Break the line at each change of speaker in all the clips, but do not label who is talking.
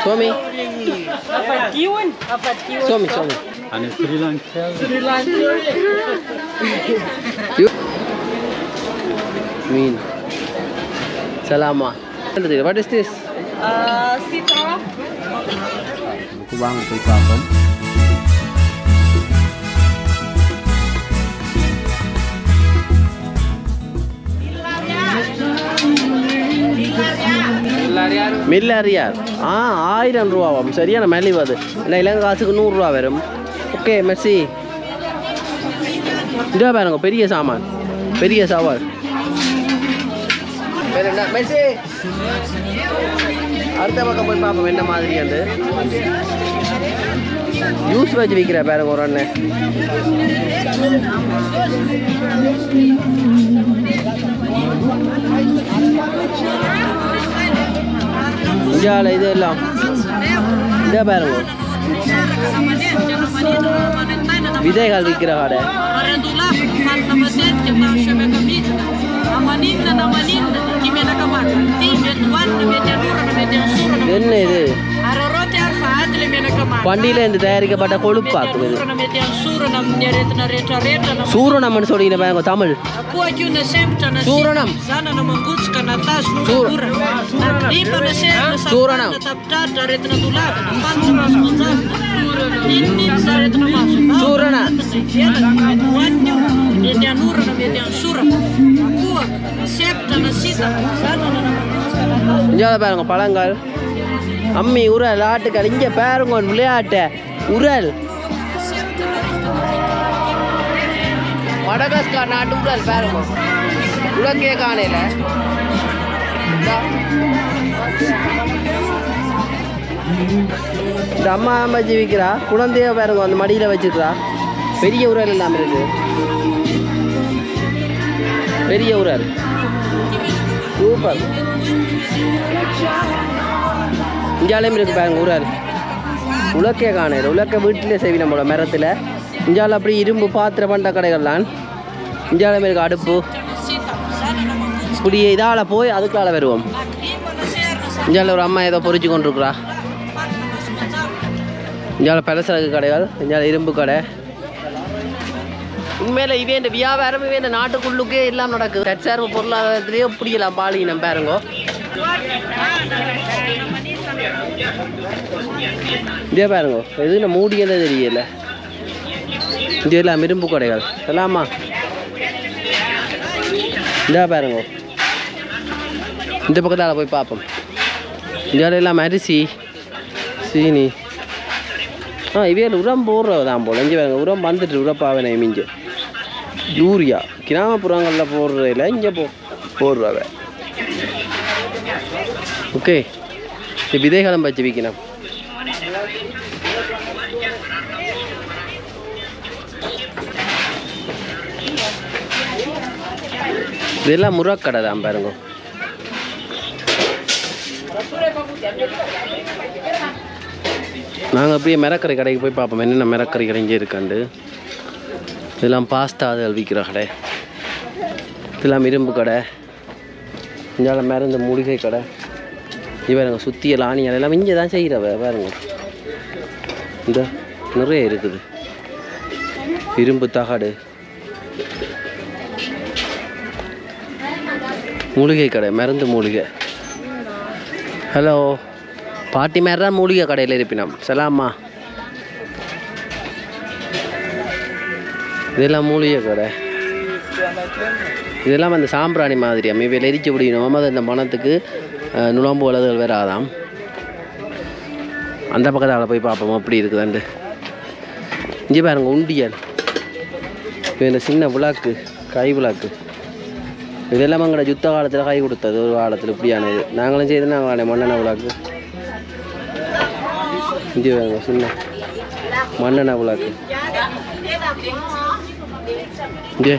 Suami. Suami.
Ani Sri Lanka.
You. Mean. Salama. What is this?
Citron.
Aku bang pergi apa? மில்லரியார் 1000 ரூபாவாம் சரியான மலிவு அது இல்லை இலங்கை காசுக்கு 100 ரூபா வரும் ஓகே மெர்சி இதோ பாருங்க பெரிய சாமான் பெரிய சவால் மெர்சி அடுத்த பக்கம் போய் பார்ப்போம் என்ன மாதிரி அது ஜூஸ் வச்சு விற்கிற பாருங்க ஒரு அண்ணன் இந்தியாவில் இது எல்லாம் இதே பாருங்க விதைகள் விற்கிற கடை என்ன இது பண்டிகையில இருந்து தயாரிக்கப்பட்ட கொழுப்பாக்கும் இது சூரணம்னு சொல்லிங்க பாருங்க தமிழ் சூரணம் சூரணம் சூரண இங்கே பாருங்க பழங்கள் அம்மி உரல் ஆட்டுக்கள் இங்கே பாருங்க விளையாட்டு உரல் மடகாஸ்கர் நாட்டு உரல் பாருங்க உலகே காணையில் இந்த அம்மா அம்மா ஜீவிக்கிறா குழந்தைய பாருங்க அந்த மடியில் வச்சுக்கிறா பெரிய உரல் இல்லாமல் இருக்கு பெரிய உரல் சூப்பர் இஞ்சாலையும் இருக்கு பாருங்க உரல் உலக்கே காணையில் உலக்க வீட்டிலே செய்வின போல மரத்தில் இஞ்சால அப்படி இரும்பு பாத்திர பண்ட கடைகள்லாம் இஞ்சாலையும் இருக்கு அடுப்பு இப்படி இதால் போய் அதுக்கால வருவோம் இஞ்சால ஒரு அம்மா ஏதோ பொறிச்சு கொண்டிருக்குறா இஞ்சால பலசரக்கு கடைகள் இஞ்சால இரும்பு கடை உண்மையில் இவே இந்த வியாபாரம் இவே இந்த நாட்டுக்குள்ளுக்கே எல்லாம் நடக்குது தற்சார்பு பொருளாதாரத்திலேயே பிடிக்கலாம் பாலினம் பாருங்க இதே பாருங்க எது நான் மூடியதே தெரியல இது எல்லாம் இரும்பு கடைகள் எல்லாமா இதே பாருங்க இந்த பக்கத்தால் போய் பார்ப்போம் இந்தியாவில் எல்லாம் அரிசி சீனி இவையில் உரம் போடுறதான் போல் இங்கே பாருங்க உரம் வந்துட்டு உரப்பாவே மிஞ்சு யூரியா கிராமப்புறங்களில் போடுறதில்ல இங்கே போடுறாவ ஓகே விதைகளும் வச்சு விற்கணும் இதெல்லாம் முறக்கடை தான் பாருங்க நாங்கள் அப்படியே மிரக்கரை கடைக்கு போய் பார்ப்போம் என்னென்ன மிரக்கரை கடை இங்கே இருக்காண்டு இதெல்லாம் பாஸ்தா அது விற்கிற கடை இதெல்லாம் இரும்பு கடை இங்கே மருந்து மூலிகை கடை இவருங்க சுத்தியல் ஆணியல் எல்லாம் இங்கே தான் செய்கிறவ பாருங்க இந்த நிறைய இருக்குது இரும்பு தகடு மூலிகை கடை மருந்து மூலிகை ஹலோ பாட்டி மாதிரி தான் மூலிகை கடையில் இருப்பினோம் சலாமா இதெல்லாம் மூலிகை கடை இதெல்லாம் அந்த சாம்பிராணி மாதிரி இவையில் எரிக்க முடியணும் அது அந்த மனத்துக்கு நுழம்பு வளர்கள் வராதாம் அந்த பக்கத்தால் போய் பார்ப்போம் அப்படி இருக்குதாண்டு இங்கே பாருங்க உண்டியல் இந்த சின்ன விளாக்கு கை விளாக்கு இதெல்லாம் எங்களோட யுத்த காலத்தில் கை கொடுத்தது ஒரு காலத்தில் இப்படியான இது நாங்களும் செய்து நாங்கள் மண்ணெண்ணெய் விளாக்கு இங்கே பாருங்க சின்ன மண்ணெண்ணெய் விளாக்கு இங்கே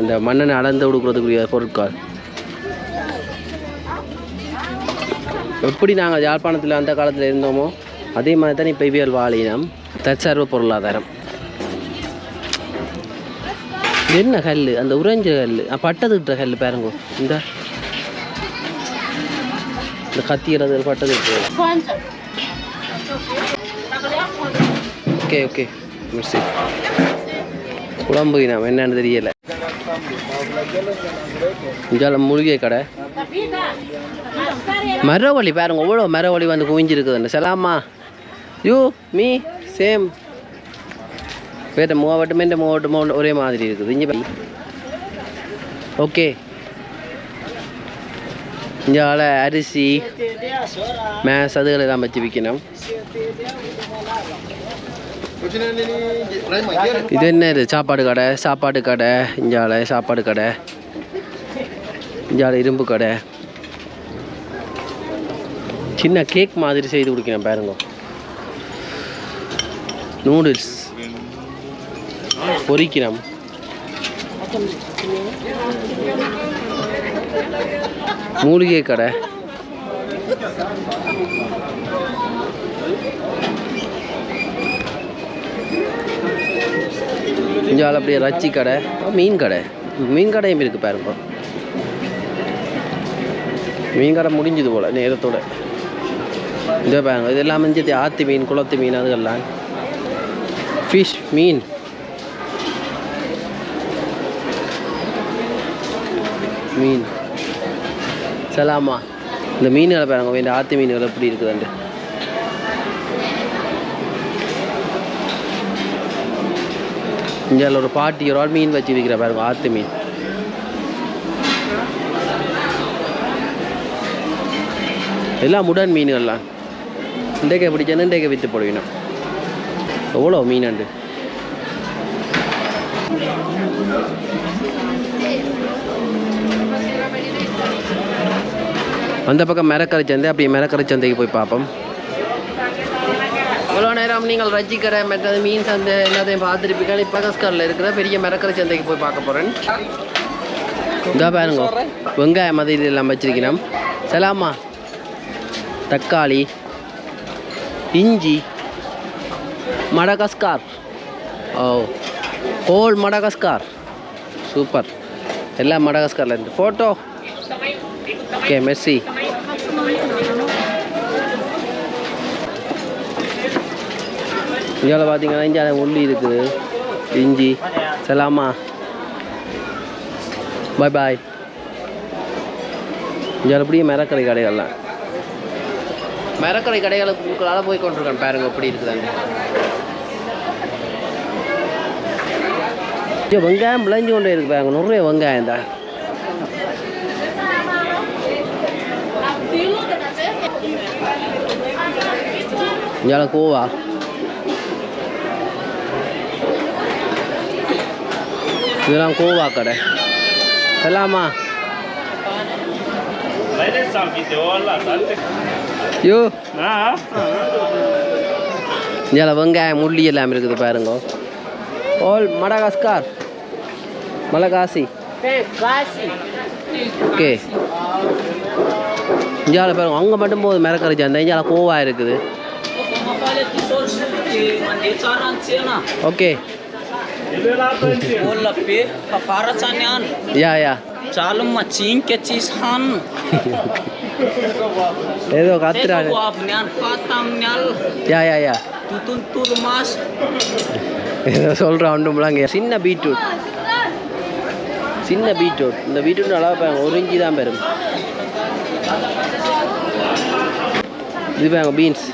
இந்த மண்ணெண்ணெய் அளந்து கொடுக்குறதுக்குரிய பொருட்கள் எப்படி நாங்கள் யாழ்ப்பாணத்தில் அந்த காலத்தில் இருந்தோமோ அதே மாதிரி தான் இப்போ இவியல் வாழினம் தற்சார்பு பொருளாதாரம் என்ன கல் அந்த உறைஞ்ச கல் பட்டதுக்கிட்ட கல் பாருங்க இந்த கத்தியில் பட்டதுக்கிட்ட ஓகே ஓகே மிர்சி குழம்பு நம்ம என்னன்னு தெரியல. இஞ்சால மூலிகை கடை மரவழி பாருங்க, எவ்வளோ மரவழி வந்து குவிஞ்சிருக்குதுன்னு. சலாமா யூ மீ சேம் வேற மூவாவட்டும் இந்த மூவாட்டும் ஒரே மாதிரி இருக்குது இங்கே. ஓகே இஞ்சால அரிசி மேஸ் அதுகள் எல்லாம் வச்சு விற்கணும். இது என்ன இது? சாப்பாடு கடை, சாப்பாடு கடை இஞ்சால, சாப்பாடு கடை இஞ்சால, இரும்பு கடை. சின்ன கேக் மாதிரி செய்து கொடுக்கணும் பாருங்க. நூடுல்ஸ் பொரிக்கிறோம். மூலிகை கடை இஞ்சால, அப்படியே ரச்சி கடை, மீன் கடை. மீன் கடையும் இருக்குது பாருங்க. மீன் கடை முடிஞ்சது போல் நேரத்தோட. இதே பாருங்க, இதெல்லாம் மிஞ்சது ஆற்று மீன், குளத்து மீன், அதுகெல்லாம் ஃபிஷ் மீன். மீன் சலாமா. இந்த மீன்களை பாருங்க, இந்த ஆற்று மீன்கள் எப்படி இருக்குதுண்டு. இங்கே ஒரு பாட்டி ஒரு ஆள் மீன் வச்சு விற்கிற பாருங்க, ஆற்று மீன். எல்லாம் உடன் மீன்கள்லாம். இன்றைக்கு பிடிச்சேன்னு இன்றைக்கு விற்று போடுவினோம். எவ்வளோ மீன் உண்டு. அந்த பக்கம் மரக்கரை சந்தை, அப்படியே மரக்கரை சந்தைக்கு போய் பார்ப்போம். இவ்வளோ நேரம் நீங்கள் ரஜ்ஜி கடை மற்றது மீன் சந்தை எல்லாத்தையும் பார்த்துருப்பீங்க. இப்போ கஸ்கரில் இருக்கிற பெரிய மரக்கரை சந்தைக்கு போய் பார்க்க போகிறேன். இதாக பாருங்க, வெங்காயம் அது இது எல்லாம் வச்சிருக்கணும். சலாமா, தக்காளி, இஞ்சி, மடகாஸ்கார். ஓ ஹோல் மடகாஸ்கார், சூப்பர். எல்லாம் மடகாஸ்காரில் இருந்து ஃபோட்டோ. Okay Mercy. இங்கே பார்த்தீங்கன்னா இங்கே உள்ளி இருக்குது, இஞ்சி. சலாமா, பாய் பாய். இங்கே அப்படியே மரக்கடை கடைகள்லாம், மரக்கடை கடைகளுக்குள்ளால போய் கொண்டிருக்கேன் பாருங்க எப்படி இருக்குதாங்க. இங்கே வெங்காயம் விளைஞ்சு கொண்டே இருக்கு பாருங்க, நிறைய வெங்காயம் தான். இங்கே கோவா, இதெல்லாம் கோவா கடை. சலாமா யோ. இங்கே வெங்காயம் முள்ளி எல்லாம் இருக்குது பாருங்க. All மடகாஸ்கார், Malagasy. ஓகே இங்கே பாருங்க, அங்கே மட்டும் போது மரக்கரை சந்தை. இங்கே கோவா இருக்குது. ஓகே யா யா ஏதோ கத்துறாங்க. யா யா யா ஏதோ சொல்கிறான் ஒன்றும்லாங்க. சின்ன பீட்ரூட், சின்ன பீட்ரூட். இந்த பீட்ரூட் நல்லா பாருங்க, ஒரு இஞ்சி தான் பெரும். இது பாருங்க பீன்ஸ்.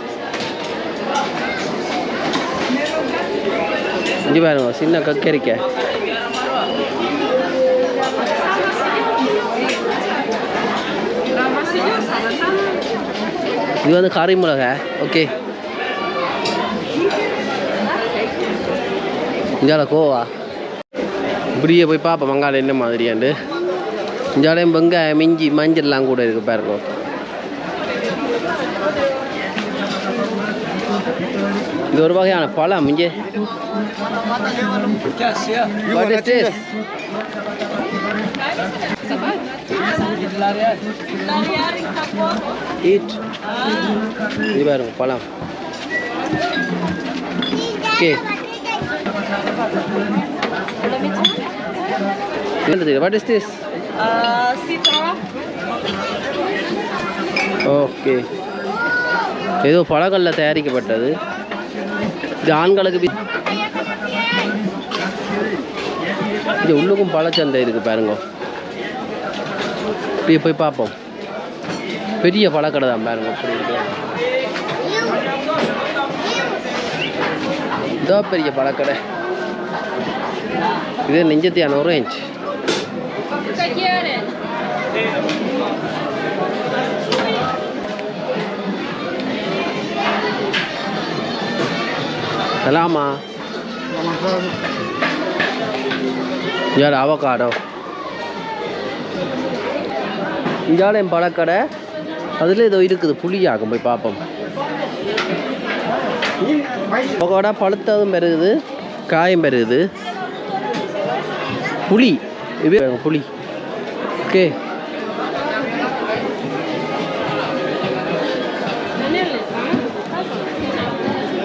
இங்கே பாருங்க சின்ன கக்கரிக்காய். இது வந்து கறி மிளகாய். ஓகே இஞ்சால கோவா. இப்படியே போய் பார்ப்போம் வெங்காயம் என்ன மாதிரியாண்டு. இஞ்சாலையும் வெங்காயம், இஞ்சி, மஞ்சள்லாம் கூட இருக்குது பாருங்க. இது ஒரு வகையான பழம். இங்கே What is this? Eat. இது பாருங்க பழம். Okay What is this?
Citron.
Okay. ஏதோ பழங்களில் தயாரிக்கப்பட்டது. இது ஆண்களுக்கு இங்கே உள்ளுக்கும் பழச்சந்தை இருக்குது பாருங்க. இப்படியே போய் பார்ப்போம். பெரிய பழக்கடை தான் பாருங்க. அப்படி இருக்கு. இதோ பெரிய பழக்கடை. இது நெஞ்சத்தியான ஆரஞ்சு. சலாமா. யார் அவகாடோ. இங்கால என் பழக்கடை. அதில் ஏதோ இருக்குது புளியாகும். போய் பார்ப்போம். அவகாடோ பழுத்ததும் பெருகுது, காயும் பெருகுது. புளி இது புளி. ஓகே,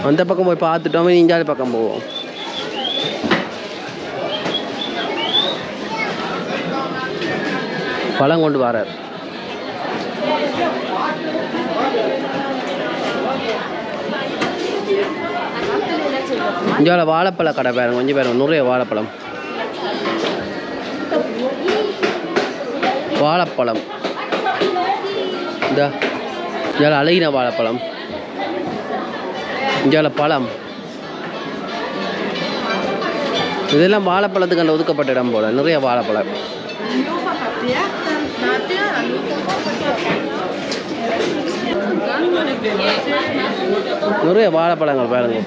அந்த பக்கம் போய் பார்த்துட்டோம். இஞ்சாலி பக்கம் போவோம். பழம் கொண்டு வரார். இஞ்சால வாழைப்பழ கடை பாருங்க. கொஞ்சம் பாருங்க, நிறைய வாழைப்பழம். வாழைப்பழம் இந்த இஞ்சால அழகின வாழைப்பழம். இஞ்சால பழம். இதெல்லாம் வாழைப்பழத்துக்கு அந்த ஒதுக்கப்பட்ட இடம் போல. நிறைய வாழைப்பழம். நிறைய வாழைப்பழங்கள் பாருங்க.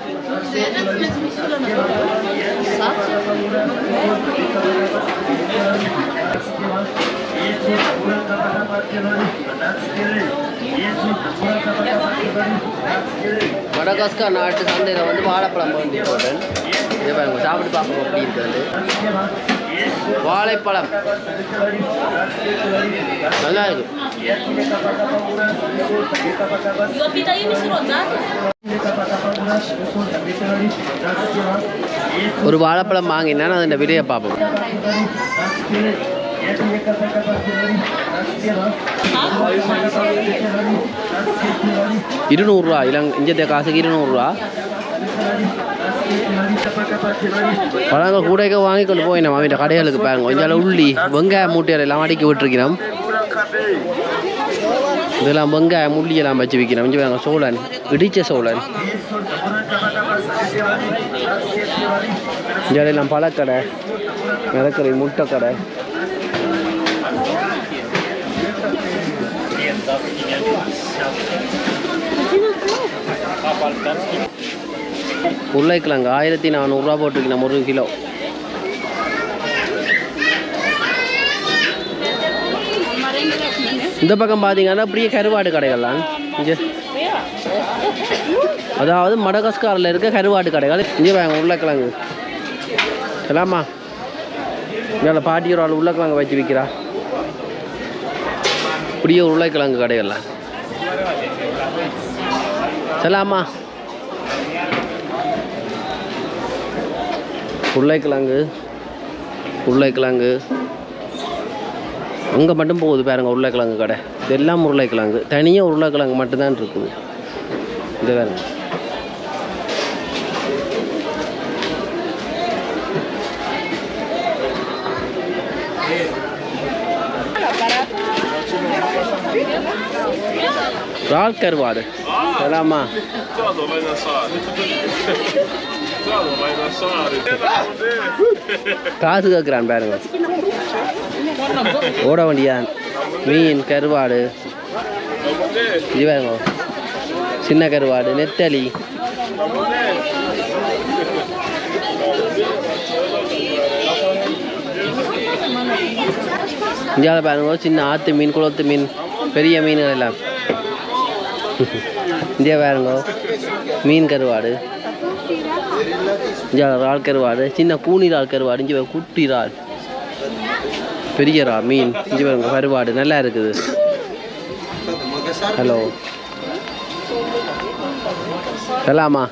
மடகாஸ்கர் நாட்டு சந்தையில் வந்து வாழைப்பழம் வேண்டி போட்டேன். இதை பாருங்க, சாப்பிட்டு பார்ப்போம் எப்படி இருக்கிறது. வாழைப்பழம் நல்லா இருக்கு. ஒரு வாழைப்பழம் வாங்கினா அந்த விலையை பார்ப்போம். 200 ரூபா. இங்கே காசுக்கு 200 ரூபா. பழங்கள் கூட வாங்கி கொண்டு போய் நம்ம வீட்டு கடைகளுக்கு பாருங்க. கொஞ்சம் உள்ளி வெங்காயம் மூட்டையில எல்லாம் அடிக்கி விட்டுருக்கிறோம். இதெல்லாம் வெங்காயம் உள்ளியெல்லாம் வச்சு விற்கிறோம். கொஞ்சம் பாருங்க, சோழன் இடிச்ச சோழன். இங்கெல்லாம் பழக்கடை, மிளக்கறி, முட்டை கடை. உருளைக்கிழங்கு 1400 ரூபா போட்டுருக்கணும் 1 கிலோ. இந்த பக்கம் பார்த்தீங்கன்னா அப்படியே கருவாடு கடைகள்லாம் இங்கே, அதாவது மடகாஸ்கரில் இருக்க கருவாடு கடைகள். இங்கே வாங்க உருளைக்கிழங்கு எல்லாமா. இங்கே பாட்டி ஒரு ஆள் உருளைக்கிழங்கு வச்சு விற்கிறா. இப்படியே உருளைக்கிழங்கு கடைகள்லாம் செல்லாமா. உருளைக்கிழங்கு உருளைக்கிழங்கு அங்கே மட்டும் போகுது பாருங்க. உருளைக்கிழங்கு கடை இதெல்லாம் உருளைக்கிழங்கு. தனியாக உருளைக்கிழங்கு மட்டும்தான் இருக்குது. இது வேறு இறால் கருவாடு செல்லாமா. காசு கேட்குறான் பாருங்க. ஓட வண்டியான். மீன் கருவாடு இது பாருங்க. சின்ன கருவாடு, நெத்தலி. இங்கே பாருங்க, சின்ன ஆற்று மீன், குளத்து மீன், பெரிய மீன்கள் எல்லாம். இங்கே பாருங்க மீன் கருவாடு. இங்கே இறால் கருவாடு, சின்ன கூனி இறால் கருவாடு. இங்கே குட்டி இறால், பெரிய இறால் மீன். இங்கே பாருங்க கருவாடு நல்லா இருக்குது. ஹலோ சலாமா.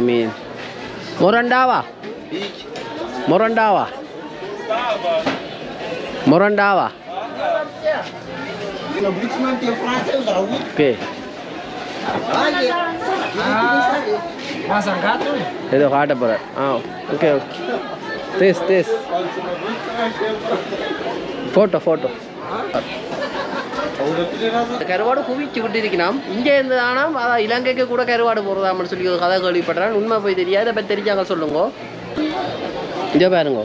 மீன் மொரண்டாவா மொரண்டாவா மொரண்டாவா ஓகே ஏதோ காட்ட போகிறேன் ஓகே ஓகே தேஸ் ஃபோட்டோ கருவாடு குவிச்சு விட்டு இருக்கணும் இங்கே இருந்து ஆனால் அதான் இலங்கைக்கு கூட கருவாடு போடுறதாமன்னு சொல்லி ஒரு கதை கேள்விப்பட்டேன் உண்மை போய் தெரியாது அதை பற்றி தெரிஞ்சாங்க சொல்லுங்க இங்கே பாருங்க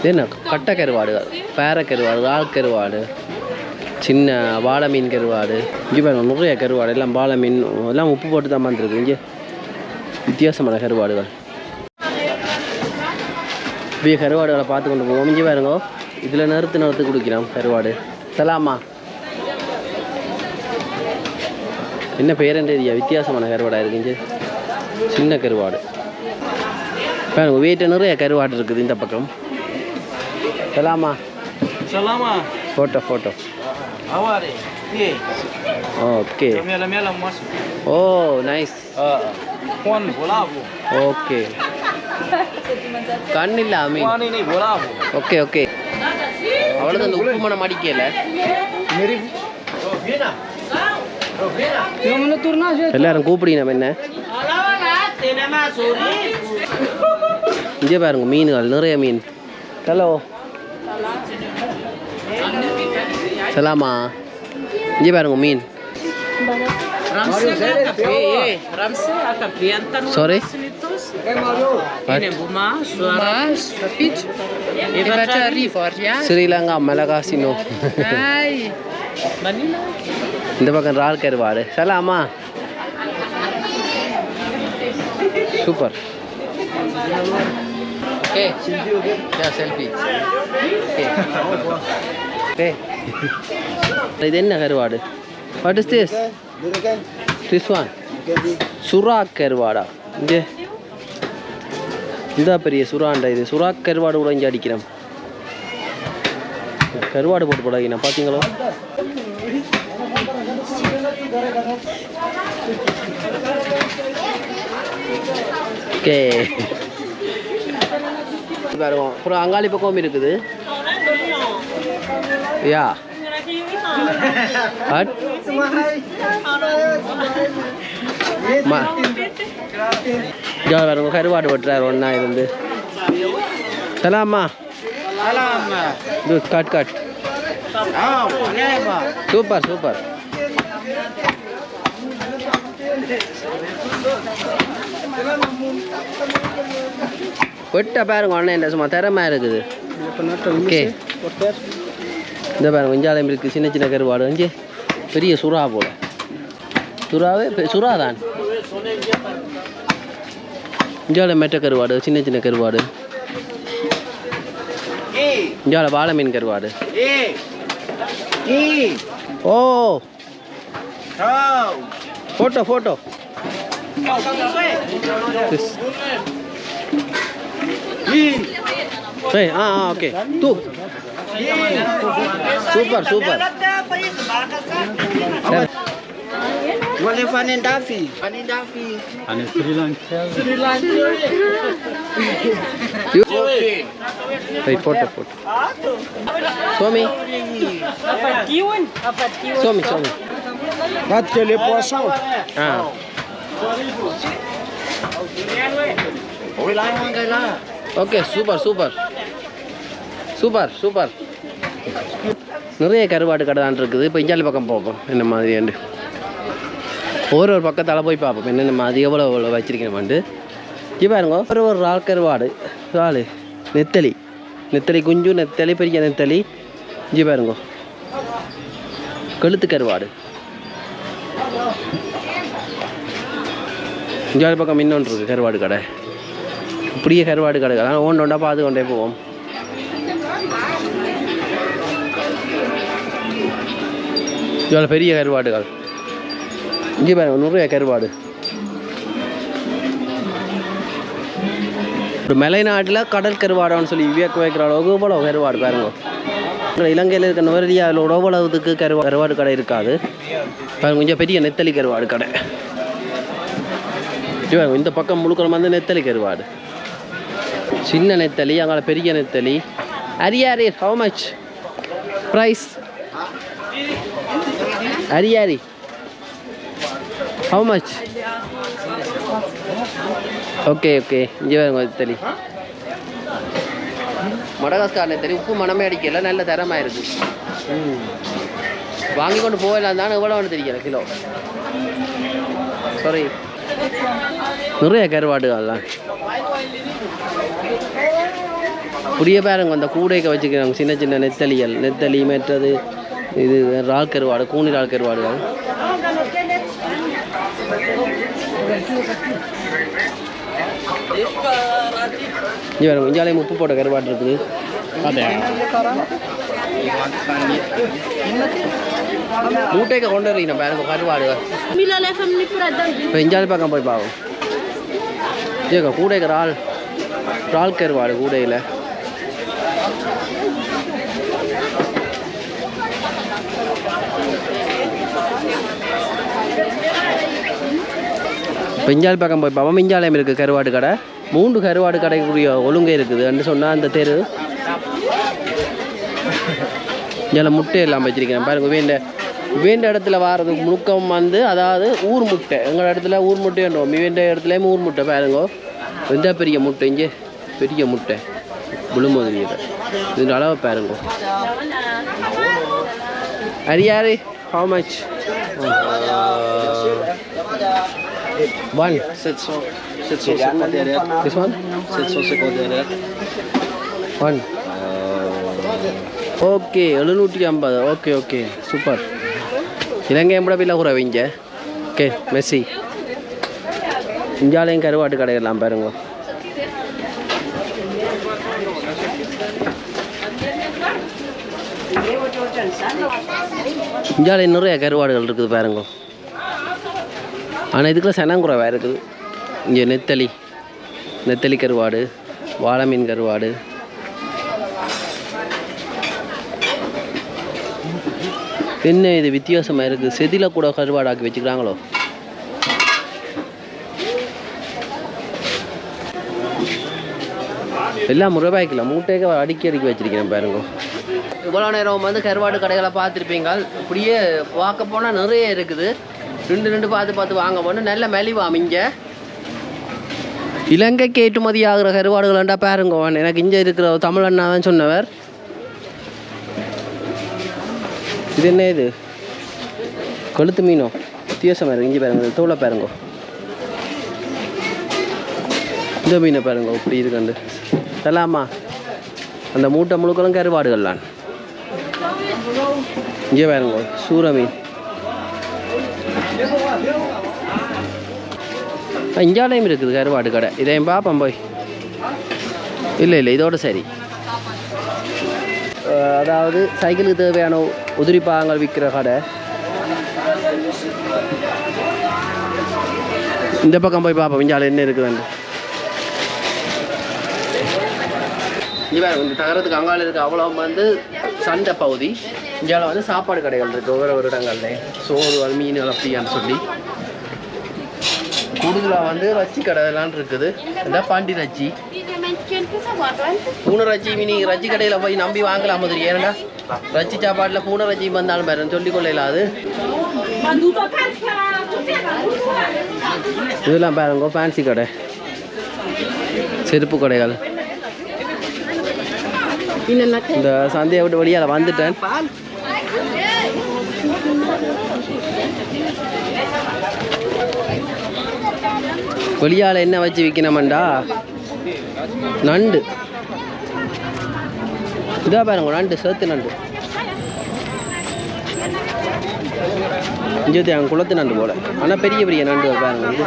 என்ன கட்டை கருவாடுகள் பேரை கருவாடு ஆள் கருவாடு சின்ன வாழை மீன் கருவாடு இங்கே பாருங்க நிறைய கருவாடு எல்லாம் வாழை மீன் எல்லாம் உப்பு போட்டு தான் வந்துருக்கு இங்கே வித்தியாசமான கருவாடுகள் இப்படியே கருவாடுகளை பார்த்து கொண்டு போவோம் இங்கே பாருங்க இதில் நிறுத்து குடிக்கலாம் கருவாடு சலாமா என்ன பேருன்னு தெரியா வித்தியாசமான கருவாடாக இருக்குங்க சின்ன கருவாடு பாருங்க வீட்டில் நிறைய கருவாடு இருக்குது இந்த பக்கம் சலாமா photo okay oh nice okay கண்ணில்ல மீன் ஓகே அவ்வளோதான் அந்த உப்பு மனம் அடிக்கல எல்லாரும் கூப்பிடுங்க என்ன இங்கே பாருங்க மீன்கள் நிறைய மீன் ஹலோ சலாமா இங்கே பாருங்க மீன் sorry ஸ்ரீலங்கா மெலகாசினோ இந்த பக்கம் ரால் கருவாடு Salama super okay selfie okay இது என்ன கருவாடு what is this this one சுறா கருவாடா இங்கே இந்த பெரிய சுறாண்டா இது சுறா கருவாடு கூட இங்கே அடிக்கிறோம் கருவாடு போட்டு போடாதீங்க பார்த்தீங்களோ ஓகே பாருங்க அப்புறம் அங்காளி பக்கம் இருக்குது யா பாருங்க கருவாடு வெட்டுறாரு ஒன்னா இருந்து சலாமா கட் சூப்பர் வெட்ட பாருங்க அண்ணன் என்ன சும்மா திறமை இருக்குது ஓகே இந்த பாருங்க இஞ்சாலம் இருக்குது சின்ன கருவாடு இங்கே பெரிய சுறா போல சுறா தான் இஞ்சால மெட்ட கருவாடு சின்ன கருவாடு இஞ்சால வாழை மீன் கருவாடு ஓ ஃபோட்டோ ஓகே தூ super
Boleh panen Daffy. Panen Sri Lanka.
Hey, foto. Suami. Suami.
Kat kele puasa.
Okay super நிறைய கருவாடு கடை தான் இருக்குது இப்போ இஞ்சாலி பக்கம் போப்போம் என்ன மாதிரி ஒரு பக்கத்தால் போய் பார்ப்போம் என்னென்ன மாதிரி எவ்வளோ வச்சிருக்கேன் இப்போ பாருங்க ஒரு ரால் கருவாடு ரால் நெத்தலி குஞ்சு நெத்தலி பெரிய நெத்தலி இங்கே பாருங்க கழுத்து கருவாடு இஞ்சாலி பக்கம் இன்னொன்று இருக்குது கருவாடு கடை இப்படியே கருவாடு கடை ஆனால் ஒன்றா பார்த்து கொண்டே போவோம் இவ்வளோ பெரிய கருவாடுகள் இங்கே பாருங்க நிறைய கருவாடு ஒரு மலைநாட்டில் கடல் கருவாடான்னு சொல்லி வியக்க வைக்கிற அளவுக்கு இவ்வளோ கருவாடு பாருங்க இலங்கையில் இருக்க நுவரலியாவில் உழவுளவுக்கு கருவாடு கடை இருக்காது பாருங்க கொஞ்சம் பெரிய நெத்தலி கருவாடு கடை இந்த பக்கம் முழுக்கிற வந்து நெத்தலி கருவாடு சின்ன நெத்தலி அங்கே பெரிய நெத்தலி அரியாரி how much price ari how much okay இங்கே வாங்க தெளி மடகாஸ்கார் நெத்தலி உப்பு மனமே அடிக்கல நல்ல தரமாக இருக்கு வாங்கி கொண்டு போகலாம் தானே எவ்வளோன்னு தெரியல கிலோ சாரி நிறைய கருவாடுகள்லாம் புரிய பாருங்க அந்த கூடைக்க வச்சுக்கிறாங்க சின்ன சின்ன நெத்தலி மற்றது இது இறால் கருவாடு கூனி இறால் கருவாடுகள் இங்கே வேணும் இஞ்சாலையும் உப்பு போட்ட கருவாடு இருக்குது மூட்டைக்கு கொண்டு வரீங்க பாருங்க கருவாடு இப்போ இஞ்சாலி பக்கம் போய் பார்ப்போம் ஏக்கா கூடைக்கு இறால் கருவாடு கூடையில் இஞ்சால் பக்கம் போய் பார்ப்போம் இஞ்சாலயம் இருக்குது கருவாடு கடை 3 கருவாடு கடைக்குரிய ஒழுங்கே இருக்குதுன்னு சொன்னால் அந்த தெரு இதில் முட்டை எல்லாம் வச்சிருக்கேன் பாருங்க வேண்ட இடத்துல வாரது முழுக்கம் வந்து அதாவது ஊர் முட்டை எங்கள் இடத்துல ஊர் முட்டைன்றோம் வேண்ட இடத்துலையும் ஊர் முட்டை பாருங்க எந்த பெரிய முட்டை இங்கே பெரிய முட்டை விழும்போது இது அளவு பாருங்க அரியாரு how much one 700 this one 750 one okay 750 okay super Ilangai எம்பட பில்ல குறவிங்க ஓகே மெஸ்ஸி இஞ்சாலையும் கருவாட்டு கடையெல்லாம் பாருங்க இஞ்சாலையும் நிறைய கருவாடுகள் இருக்குது பாருங்க ஆனால் இதுக்குள்ள சனங்குறவாக இருக்குது இங்கே நெத்தலி கருவாடு வாழை மீன் கருவாடு என்ன இது வித்தியாசமாக இருக்குது செதில கூட கருவாடு ஆக்கி வச்சுக்கிறாங்களோ எல்லாம் ரூபாய்க்குல மூட்டைக்கு அடுக்கி வச்சிருக்கிறேன் பாருங்க இவ்வளோ நேரம் வந்து கருவாடு கடைகளை பார்த்துருப்பீங்க இப்படியே பார்க்க போனால் நிறைய இருக்குது ரெண்டு பார்த்து வாங்க போனால் நல்ல மலிவாம் இங்கே இலங்கைக்கு ஏற்றுமதி ஆகிற கருவாடுகள்ண்டா பாருங்க எனக்கு இங்கே இருக்கிற தமிழ் அண்ணா தான் சொன்னவர் இது என்ன இது கொளுத்து மீனோ வித்தியாசமாக இருக்குது இங்கே பாருங்க தோலை பாருங்க இந்த மீனை பாருங்க இப்படி இருக்குண்டு தலாமா அந்த மூட்டை முழுக்களும் கருவாடுகள்லாம் இங்கே பாருங்க சூற மீன் இஞ்சாலையும் இருக்குது கருவாடு கடை இதையும் பார்ப்போம் போய் இல்லை இதோட சரி அதாவது சைக்கிளுக்கு தேவையான உதிரி பாகங்கள் விற்கிற கடை இந்த பக்கம் போய் பார்ப்போம் இஞ்சாலை என்ன இருக்குதுன்னு இந்த தகரத்துக்கு அங்கால இருக்குது அவ்வளோ வந்து சண்டை பகுதி இந்தியாவில் வந்து சாப்பாடு கடைகள் இருக்குது ஒவ்வொரு இடங்கள்ல சோறு மீன் அப்படியான்னு சொல்லி கூடுதலாக வந்து ரச்சி கடைலாம் இருக்குது இந்த பாண்டி ரச்சி பூனை ரச்சி மீன் ரச்சி கடையில் போய் நம்பி வாங்கலாம் மாதிரி ஏன்னா ரச்சி சாப்பாட்டில் பூனை ரச்சி வந்தாலும் பாரு சொல்லிக் கொள்ளலாம் அது இதெல்லாம் பாருங்க ஃபேன்சி கடை செருப்பு கடைகள் இந்த சந்தையை விட்டு வெளியால் வந்துட்டேன் வெளியால் என்ன வச்சு விற்கணுமெண்டா நண்டு இதாக பாருங்க நண்டு சேர்த்து நண்டு இங்கே அங்கே குளத்து நண்டு போல ஆனால் பெரிய நண்டு பாருங்க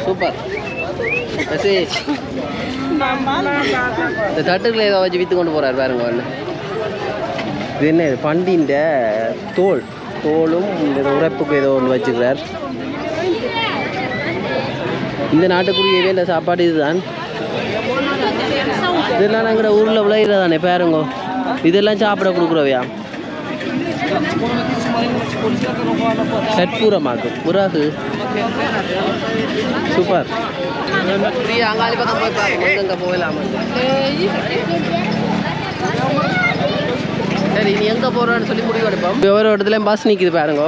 சூப்பர் இந்த தட்டுக்களை ஏதோ வச்சு விற்று கொண்டு போகிறார் பாருங்க இது என்ன பண்டின் தோலும் இந்த உரைப்புக்கு ஏதோ ஒன்று வச்சுக்கிறார் இந்த நாட்டுக்குரிய இந்த சாப்பாடு இதுதான் இதெல்லாம் நாங்கள் ஊரில் விளையிறதானே பாருங்க இதெல்லாம் சாப்பிட கொடுக்குறவையா செட்பூரமாக்கு புறாகு சூப்பர் பிரியா அங்காளி பக்கம் போய் பார்ப்போம் அங்கே போகலாம் சரி நீ எங்கே போகிறோன்னு சொல்லி முடிவு எடுப்போம் ஒவ்வொரு இடத்துலையும் பஸ் நிற்கிது பாருங்க